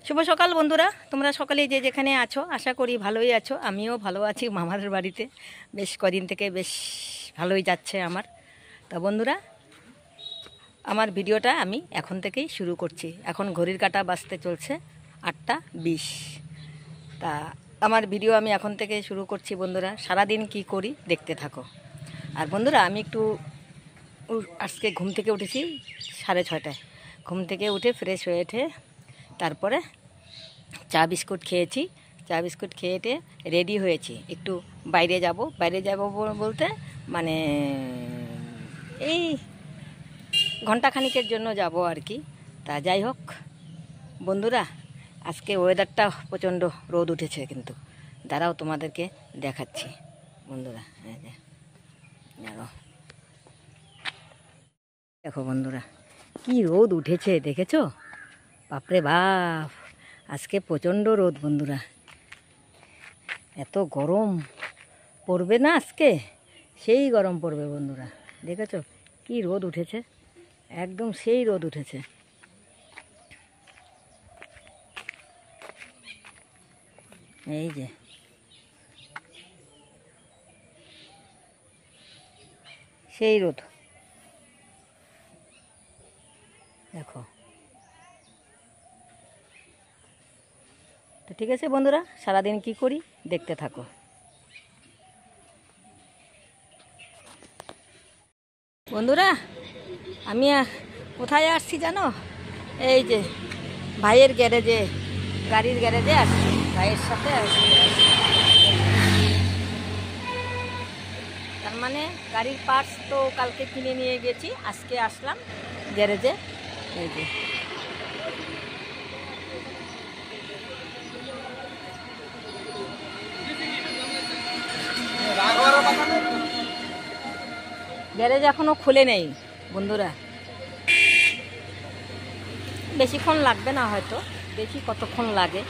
শুভ সকাল বন্ধুরা, তোমরা সকালে যে যেখানে আছো আশা করি ভালোই আছো। আমিও ভালো আছি মামাদের বাড়িতে। বেশ কদিন থেকে বেশ ভালোই যাচ্ছে আমার। তা বন্ধুরা, আমার ভিডিওটা আমি এখন থেকেই শুরু করছি। এখন ঘড়ির কাঁটা বাজতে চলছে 8:20। তা আমার ভিডিও আমি এখন থেকে শুরু করছি বন্ধুরা। সারাদিন কি করি দেখতে থাকো। আর বন্ধুরা, আমি একটু আজকে ঘুম থেকে উঠেছি 6:30টায়। ঘুম থেকে উঠে ফ্রেশ হয়ে উঠে তারপরে চা বিস্কুট খেয়েছি। চা বিস্কুট খেয়ে রেডি হয়েছি, একটু বাইরে যাব। বাইরে যাব বলতে মানে এই ঘন্টাখানিকের জন্য যাব আর কি। তা যাই হোক বন্ধুরা, আজকে ওয়েদারটা প্রচণ্ড রোদ উঠেছে, কিন্তু দাঁড়াও তোমাদেরকে দেখাচ্ছি বন্ধুরা। দেখো বন্ধুরা, কি রোদ উঠেছে দেখেছো? বাপরে বাপ, আজকে প্রচণ্ড রোদ বন্ধুরা। এত গরম পড়বে না আজকে, সেই গরম পড়বে বন্ধুরা। দেখেছো কি রোদ উঠেছে, একদম সেই রোদ উঠেছে। এই যে সেই রোদ দেখো। তো ঠিক আছে বন্ধুরা, সারাদিন কি করি দেখতে থাকো। বন্ধুরা, আমি কোথায় আসছি জানো? এই যে ভাইয়ের গ্যারেজে, গাড়ির গ্যারেজে আসছি, ভাইয়ের সাথে আসছি। তার মানে গাড়ির পার্টস তো কালকে কিনে নিয়ে গেছি, আজকে আসলাম গ্যারেজে। এই যে গ্যারেজ এখনো খুলে নেই বন্ধুরা। বেশিক্ষণ লাগবে না, হয়তো দেখি কতক্ষণ লাগে।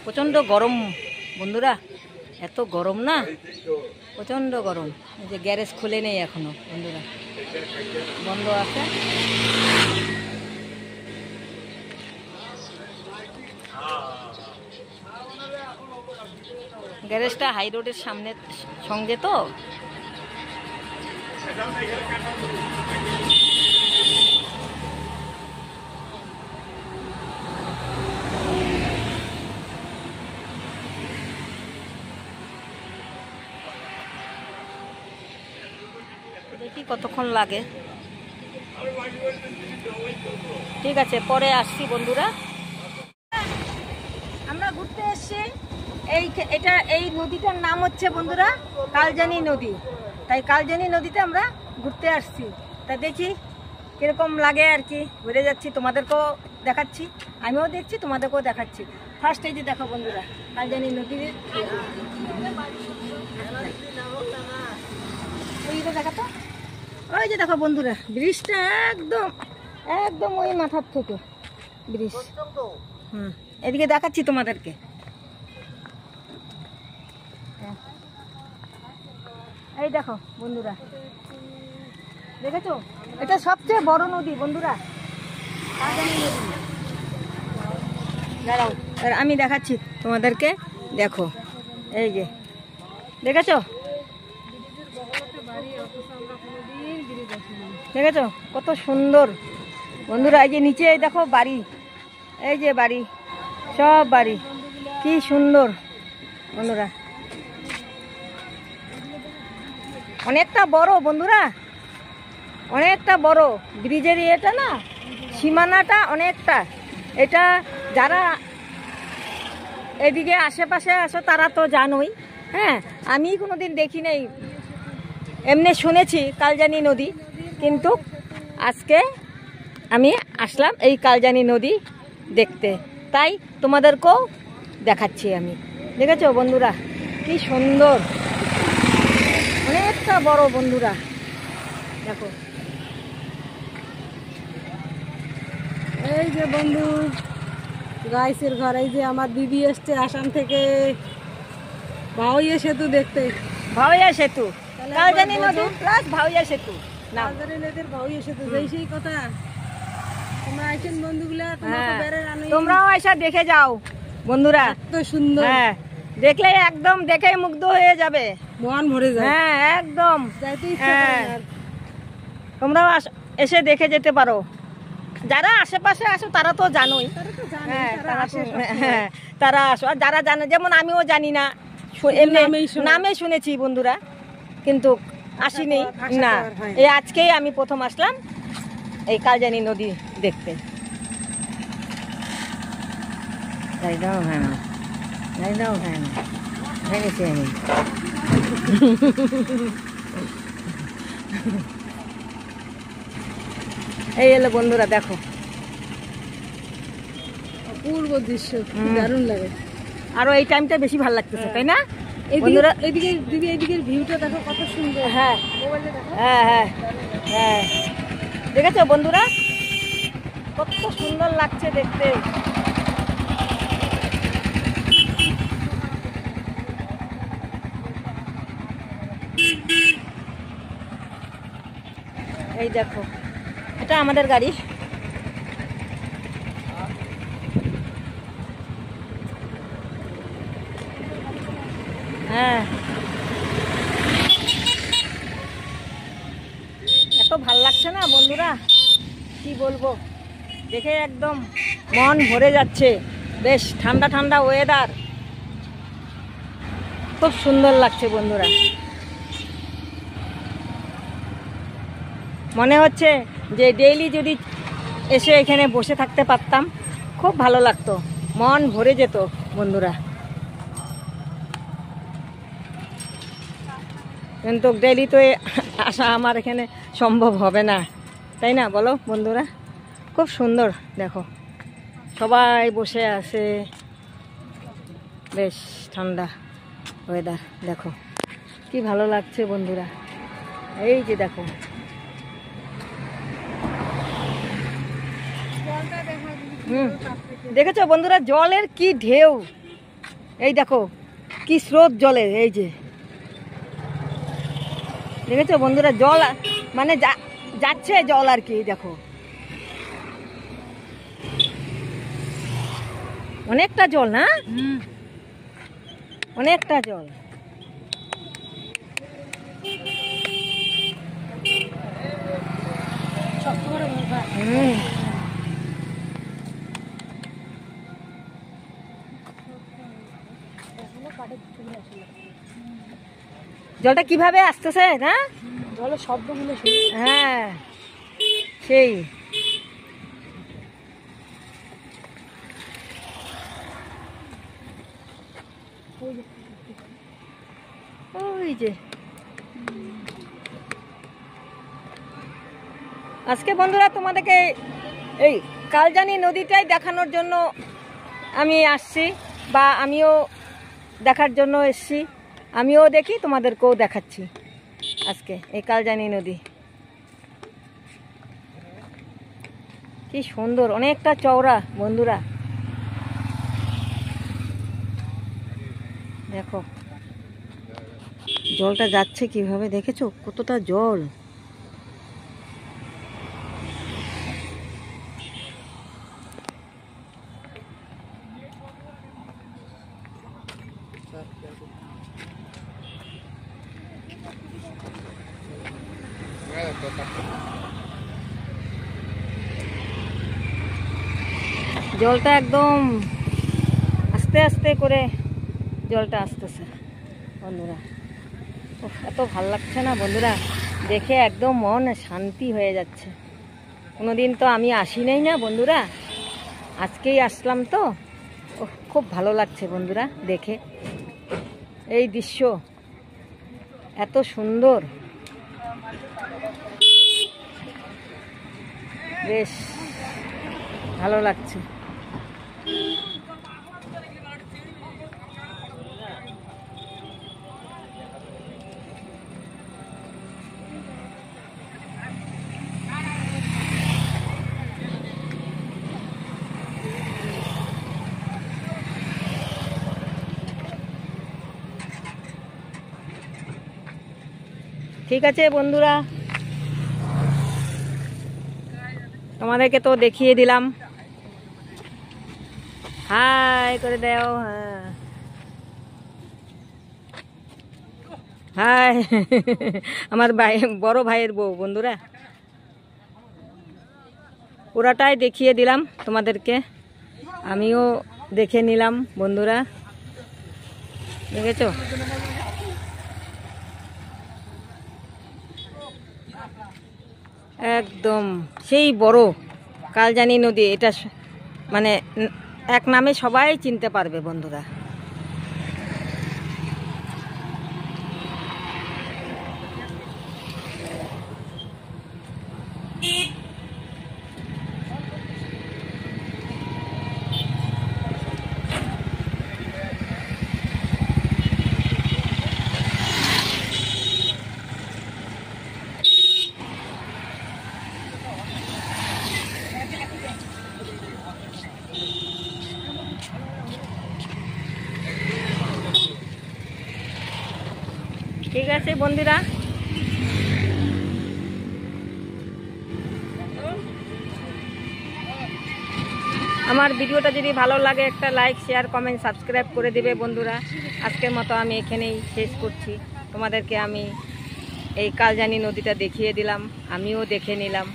প্রচণ্ড গরম বন্ধুরা, এত গরম না, প্রচণ্ড গরম। এই যে গ্যারেজ খুলে নেই এখনো বন্ধুরা, বন্ধ আছে। গ্যারেজটা হাই রোডের সামনে সঙ্গে তো। দেখি কতক্ষণ লাগে। ঠিক আছে, পরে আসছি বন্ধুরা। আমরা ঘুরতে এসছি এই নদীটার নাম হচ্ছে বন্ধুরা কালজানি নদী। তাই কালজানি নদীতে আমরা ঘুরতে আসছি। তা দেখি কিরকম লাগে আর কি। ঘুরে যাচ্ছি, তোমাদেরকেও দেখাচ্ছি, আমিও দেখছি, তোমাদেরকেও দেখাচ্ছি। ফার্স্ট এই যে দেখো বন্ধুরা, কালজানি নদীর ওইটা দেখাতো। ওই যে দেখো বন্ধুরা, ব্রিজটা একদম একদম ওই মাথার থেকে ব্রিজ। এদিকে দেখাচ্ছি তোমাদেরকে। এই দেখো বন্ধুরা, দেখেছো? এটা সবচেয়ে বড় নদী বন্ধুরা, কালজানি নদী। দাঁড়াও আমি দেখাচ্ছি তোমাদেরকে, দেখো এই যে দেখেছো, দেখেছো কত সুন্দর বন্ধুরা। এই যে নিচে এই দেখো বাড়ি, এই যে বাড়ি, সব বাড়ি, কি সুন্দর বন্ধুরা। অনেকটা বড় বন্ধুরা, অনেকটা বড় ব্রিজের ইয়েটা না, সীমানাটা অনেকটা। এটা যারা এদিকে আশেপাশে আসো তারা তো জানোই। হ্যাঁ, আমি কোনোদিন দেখি নাই, এমনি শুনেছি কালজানি নদী, কিন্তু আজকে আমি আসলাম এই কালজানি নদী দেখতে, তাই তোমাদেরকেও দেখাচ্ছি আমি। দেখেছো বন্ধুরা কি সুন্দর, অনেকটা বড় বন্ধুরা। দেখো এই যে বন্ধু গাইসের ঘর, এই যে আমার দিদি এসছে আসাম থেকে। ভাওইয়া সেতু দেখতে। ভাওইয়া সেতু, কালজানি নদী প্লাস ভাওইয়া সেতু। না কালজানি নদীর ভাওইয়া সেতু, সেই কথা। তোমরা আইছেন বন্ধুগুলা, তোমরাও এসে দেখে যাও বন্ধুরা, এত সুন্দর। হ্যাঁ দেখলে একদম দেখে মুগ্ধ হয়ে যাবে, মন ভরে যায়। হ্যাঁ একদম। হ্যাঁ তোমরাও এসে দেখে যেতে পারো। যারা আশেপাশে আসো তারা তো জানোই, তারা আসো। আর যারা জানে, যেমন আমিও জানি না, নামে শুনেছি বন্ধুরা, কিন্তু আসিনি না। এই আজকেই আমি প্রথম আসলাম এই কালজানি নদী দেখতে। তাই দাও, হ্যাঁ তাই দাও, হ্যাঁ ভেঙেছি আমি। এই এলো বন্ধুরা, দেখো অপূর্ব দৃশ্য, দারুণ লাগে। আরো এই টাইমটা বেশি ভালো লাগতেছে, তাই না বন্ধুরা? এদিকে দিদি, এদিকের ভিউটা দেখো কত সুন্দর। হ্যাঁ হ্যাঁ হ্যাঁ হ্যাঁ, দেখেছো বন্ধুরা কত সুন্দর লাগছে দেখতে। এই দেখো, এটা আমাদের গাড়ি। হ্যাঁ, এত ভাল লাগছে না বন্ধুরা, কি বলবো, দেখে একদম মন ভরে যাচ্ছে। বেশ ঠান্ডা ঠান্ডা ওয়েদার, খুব সুন্দর লাগছে বন্ধুরা। মনে হচ্ছে যে ডেইলি যদি এসে এখানে বসে থাকতে পারতাম, খুব ভালো লাগতো, মন ভরে যেত বন্ধুরা। কিন্তু ডেইলি তো আসা আমার এখানে সম্ভব হবে না, তাই না বলো বন্ধুরা? খুব সুন্দর, দেখো সবাই বসে আছে, বেশ ঠান্ডা ওয়েদার, দেখো কি ভালো লাগছে বন্ধুরা। এই যে দেখো, দেখেছো বন্ধুরা জলের কি ঢেউ, এই দেখো কি স্রোত জলের, এই যে দেখেছো বন্ধুরা, জল মানে যাচ্ছে জল আর কি, দেখো অনেকটা জল না, অনেকটা জল। জলটা কিভাবে আসতেছে না, জলের শব্দগুলো। হ্যাঁ সেই, ওই যে আজকে বন্ধুরা তোমাদেরকে এই কালজানি নদীটাই দেখানোর জন্য আমি আসছি, বা আমিও দেখার জন্য এসছি। আমিও দেখি, তোমাদেরকেও দেখাচ্ছি আজকে এই কালজানি নদী। কি সুন্দর, অনেকটা চওড়া বন্ধুরা, দেখো জলটা যাচ্ছে কিভাবে, দেখেছো কতটা জল। জলটা একদম আস্তে আস্তে করে জলটা আসতেছে বন্ধুরা। এত ভাল লাগছে না বন্ধুরা, দেখে একদম মন শান্তি হয়ে যাচ্ছে। কোনোদিন তো আমি আসি নাই না বন্ধুরা, আজকেই আসলাম তো, খুব ভালো লাগছে বন্ধুরা দেখে। এই দৃশ্য এত সুন্দর, বেশ ভালো লাগছে। ঠিক আছে বন্ধুরা, তোমাদেরকে তো দেখিয়ে দিলাম। হাই করে দাও। হ্যাঁ হাই আমার ভাই, বড় ভাইয়ের বউ। বন্ধুরা পুরাটাই দেখিয়ে দিলাম তোমাদেরকে, আমিও দেখে নিলাম। বন্ধুরা দেখেছো? একদম সেই বড় কালজানি নদী। এটা মানে এক নামে সবাই চিনতে পারবে বন্ধুরা। ঠিক আছে বন্ধুরা, আমার ভিডিওটা যদি ভালো লাগে একটা লাইক, শেয়ার, কমেন্ট, সাবস্ক্রাইব করে দেবে বন্ধুরা। আজকের মতো আমি এখানেই শেষ করছি। তোমাদেরকে আমি এই কালজানি নদীটা দেখিয়ে দিলাম, আমিও দেখে নিলাম।